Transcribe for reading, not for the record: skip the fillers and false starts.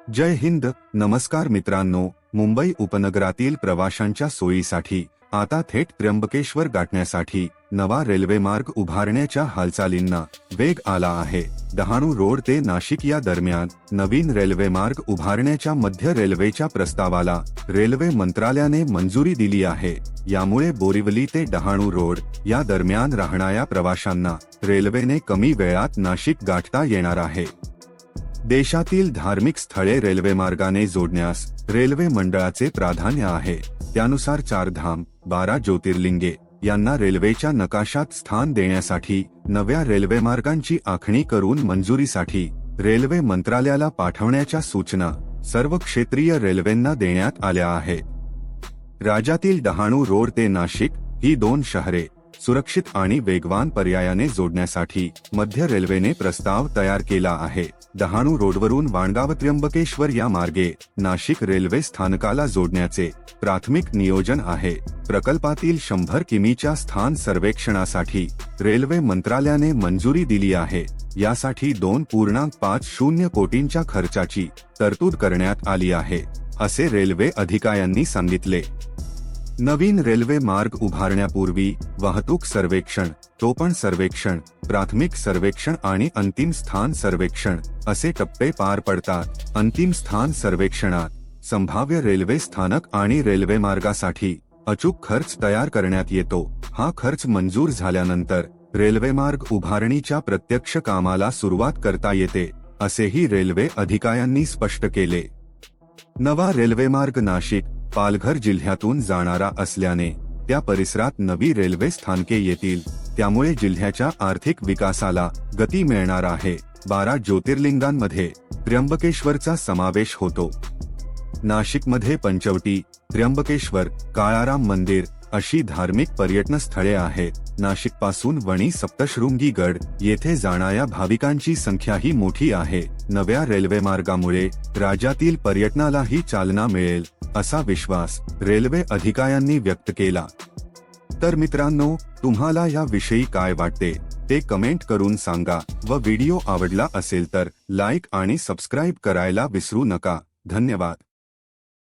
जय हिंद. नमस्कार मित्रांनो. मुंबई उपनगरातील प्रवाशांच्या सोयीसाठी आता थेट त्र्यंबकेश्वर गाठण्यासाठी नवा रेल्वे मार्ग उभारण्याच्या हालचालींना वेग आला आहे. डहाणू रोड ते नाशिक या दरम्यान नवीन रेल्वे मार्ग उभारण्याच्या मध्य रेल्वेच्या प्रस्तावाला रेल्वे मंत्रालयाने मंजुरी दिली आहे. यामुळे बोरिवली ते डहाणू रोड या दरम्यान राहणाऱ्या प्रवाशांना रेल्वेने कमी वेळात नाशिक गाठता येणार आहे. देशातील धार्मिक स्थळे रेल्वे मार्गाने जोडण्यास रेल्वे मंडळाचे प्राधान्य आहे. त्यानुसार 4 धाम, 12 ज्योतिर्लिंगे यांना रेल्वेच्या नकाशात स्थान देण्यासाठी नव्या रेल्वे मार्गांची आखणी करून मंजुरीसाठी रेल्वे मंत्रालयाला पाठवण्याच्या सूचना सर्व क्षेत्रीय रेल्वेंना देण्यात आल्या आहेत. राज्यातील डहाणू रोड ते नाशिक ही 2 शहरे सुरक्षित आणि वेगवान पर्यायाने जोडण्यासाठी मध्य रेल्वेने प्रस्ताव तयार केला आहे. डहाणू रोडवरून वाणगाव त्र्यंबकेश्वर या मार्गे नाशिक रेल्वे स्थानकाला जोडण्याचे प्राथमिक नियोजन आहे. प्रकल्पातील 100 किमीच्या स्थान सर्वेक्षणासाठी रेल्वे मंत्रालयाने मंजुरी दिली आहे. यासाठी 2.50 कोटींच्या खर्चाची तरतूद करण्यात आली आहे, असे रेल्वे अधिकाऱ्यांनी सांगितले. नवीन रेल्वे मार्ग उभारण्यापूर्वी वाहतूक सर्वेक्षण, टोपण सर्वेक्षण, प्राथमिक सर्वेक्षण आणि अंतिम स्थान सर्वेक्षण असे टप्पे पार पडतात. अंतिम स्थान सर्वेक्षणात संभाव्य रेल्वे स्थानक आणि रेल्वे मार्गासाठी अचूक खर्च तयार करण्यात येतो. हा खर्च मंजूर झाल्यानंतर रेल्वे मार्ग उभारणीच्या प्रत्यक्ष कामाला सुरुवात करता येते, असेही रेल्वे अधिकाऱ्यांनी स्पष्ट केले. नवा रेल्वे मार्ग नाशिक, पालघर जिल्ह्यातून जाणारा असल्याने त्या परिसरात नवी रेल्वे स्थानके येतील. त्यामुळे जिल्ह्याच्या आर्थिक विकासाला गती मिळणार आहे. 12 ज्योतिर्लिंगांमध्ये त्र्यंबकेश्वरचा समावेश होतो. नाशिकमध्ये पंचवटी, त्र्यंबकेश्वर, काळाराम मंदिर अशी धार्मिक पर्यटन स्थळे आहेत. नाशिकपासून वणी सप्तशृंगी गड येथे जाणाऱ्या भाविकांची संख्याही मोठी आहे. नव्या रेल्वे मार्गामुळे राज्यातील पर्यटनालाही चालना मिळेल, असा विश्वास रेल्वे अधिकाऱ्यांनी व्यक्त केला. तर मित्रांनो, तुम्हाला या विषयी काय वाटते ते कमेंट करून सांगा व व्हिडिओ आवडला असेल तर लाईक आणि सबस्क्राईब करायला विसरू नका. धन्यवाद.